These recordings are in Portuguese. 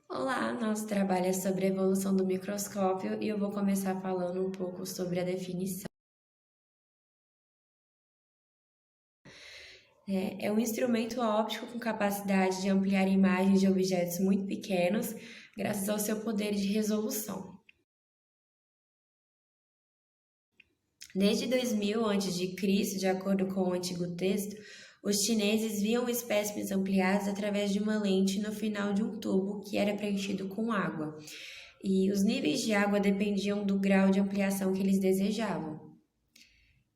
Olá, nosso trabalho é sobre a evolução do microscópio e eu vou começar falando um pouco sobre a definição. É um instrumento óptico com capacidade de ampliar imagens de objetos muito pequenos, graças ao seu poder de resolução. Desde 2000 a.C., de acordo com o antigo texto, os chineses viam espécimes ampliados através de uma lente no final de um tubo que era preenchido com água. E os níveis de água dependiam do grau de ampliação que eles desejavam.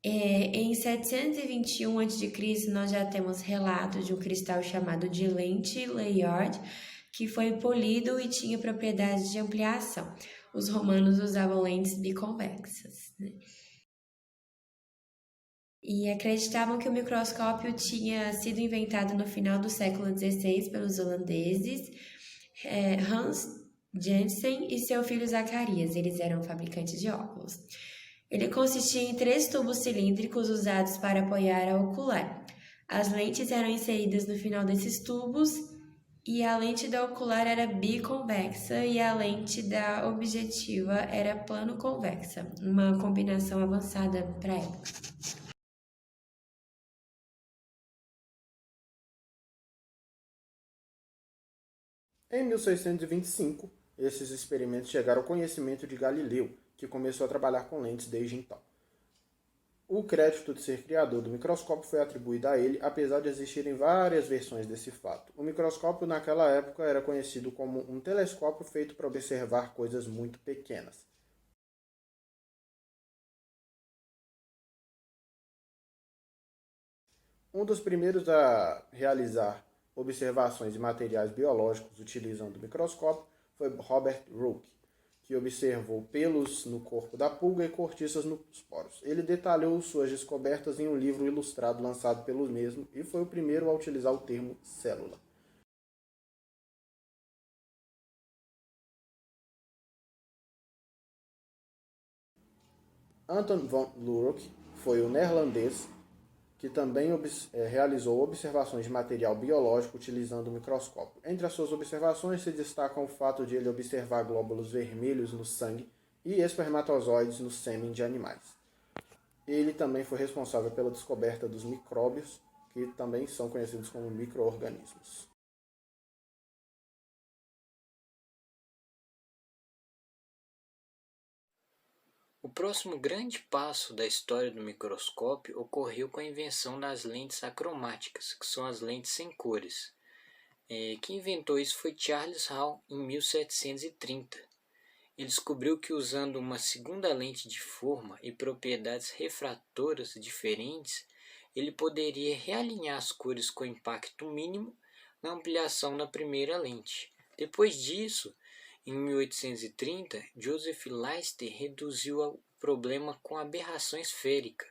Em 721 a.C., nós já temos relatos de um cristal chamado de lente Layard, que foi polido e tinha propriedades de ampliação. Os romanos usavam lentes biconvexas, né? E acreditavam que o microscópio tinha sido inventado no final do século XVI pelos holandeses Hans Janssen e seu filho Zacarias. Eles eram fabricantes de óculos. Ele consistia em 3 tubos cilíndricos usados para apoiar a ocular. As lentes eram inseridas no final desses tubos e a lente da ocular era biconvexa e a lente da objetiva era plano-convexa, uma combinação avançada para a época. Em 1625, esses experimentos chegaram ao conhecimento de Galileu, que começou a trabalhar com lentes desde então. O crédito de ser criador do microscópio foi atribuído a ele, apesar de existirem várias versões desse fato. O microscópio naquela época era conhecido como um telescópio feito para observar coisas muito pequenas. Um dos primeiros a realizar observações de materiais biológicos utilizando o microscópio foi Robert Rooke, que observou pelos no corpo da pulga e cortiças nos poros. Ele detalhou suas descobertas em um livro ilustrado lançado pelo mesmo e foi o primeiro a utilizar o termo célula. Anton von Leeuwenhoek foi o neerlandês que também realizou observações de material biológico utilizando o microscópio. Entre as suas observações se destacam o fato de ele observar glóbulos vermelhos no sangue e espermatozoides no sêmen de animais. Ele também foi responsável pela descoberta dos micróbios, que também são conhecidos como micro-organismos. O próximo grande passo da história do microscópio ocorreu com a invenção das lentes acromáticas, que são as lentes sem cores. Quem inventou isso foi Charles Hall, em 1730. Ele descobriu que usando uma segunda lente de forma e propriedades refratoras diferentes, ele poderia realinhar as cores com impacto mínimo na ampliação da primeira lente. Depois disso, em 1830, Joseph Lister reduziu o problema com aberração esférica,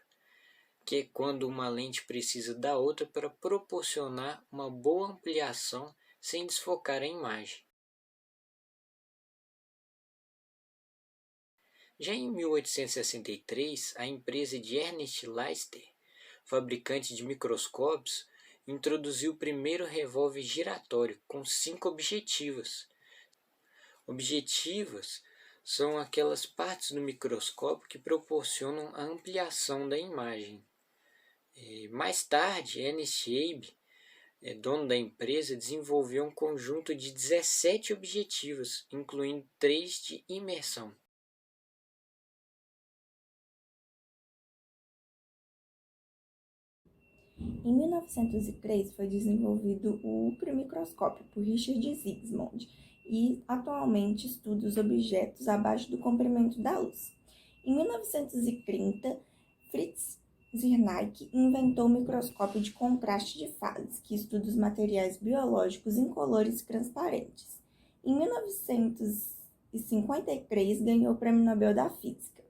que é quando uma lente precisa da outra para proporcionar uma boa ampliação sem desfocar a imagem. Já em 1863, a empresa de Ernest Lister, fabricante de microscópios, introduziu o primeiro revólver giratório com 5 objetivas. Objetivas são aquelas partes do microscópio que proporcionam a ampliação da imagem. Mais tarde, Ernest Abbe, dono da empresa, desenvolveu um conjunto de 17 objetivas, incluindo 3 de imersão. Em 1903 foi desenvolvido o ultramicroscópio por Richard Sigismond e atualmente estuda os objetos abaixo do comprimento da luz. Em 1930, Fritz Zernike inventou o microscópio de contraste de fases, que estuda os materiais biológicos incolores transparentes. Em 1953, ganhou o Prêmio Nobel da Física.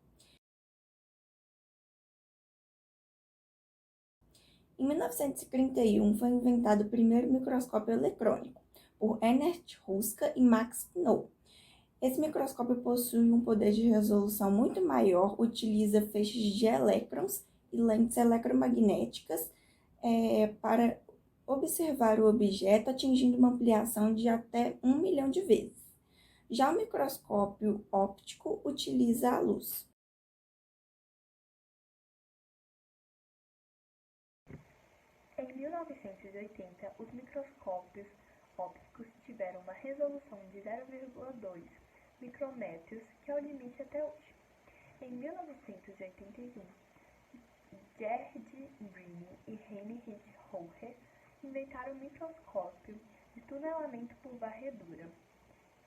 Em 1931, foi inventado o primeiro microscópio eletrônico, por Ernst Ruska e Max Pinot. Esse microscópio possui um poder de resolução muito maior, utiliza feixes de elétrons e lentes eletromagnéticas para observar o objeto atingindo uma ampliação de até 1 milhão de vezes. Já o microscópio óptico utiliza a luz. Em 1980, os microscópios ópticos tiveram uma resolução de 0,2 micrômetros, que é o limite até hoje. Em 1981, Gerd Brini e Heinrich Hoher inventaram o microscópio de tunelamento por varredura,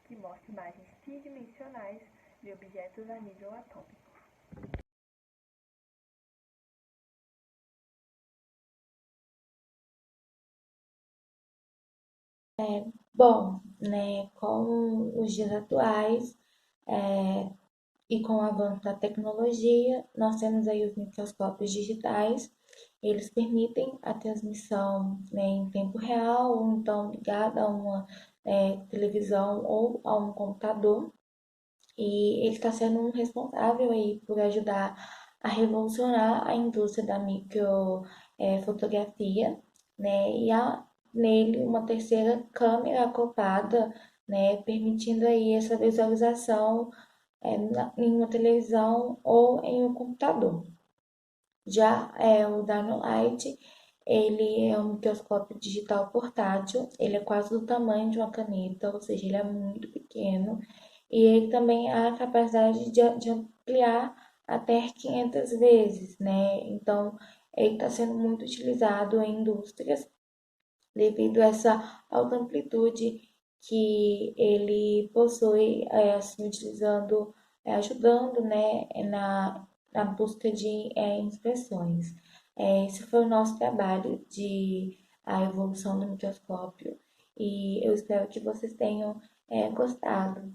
que mostra imagens tridimensionais de objetos a nível atômico. Bom, né, com os dias atuais e com o avanço da tecnologia, nós temos aí os microscópios digitais. Eles permitem a transmissão, né, em tempo real, ou então ligada a uma televisão ou a um computador. E ele está sendo um responsável aí por ajudar a revolucionar a indústria da microfotografia, né? E há nele uma terceira câmera acoplada, né? Permitindo aí essa visualização em uma televisão ou em um computador. Já o Dino-Lite, ele é um microscópio digital portátil, ele é quase do tamanho de uma caneta, ou seja, ele é muito pequeno, e ele também há a capacidade de ampliar até 500 vezes, né? Então, ele está sendo muito utilizado em indústrias devido a essa alta amplitude que ele possui, assim, utilizando, ajudando, né, na busca de expressões. Esse foi o nosso trabalho de a evolução do microscópio e eu espero que vocês tenham gostado.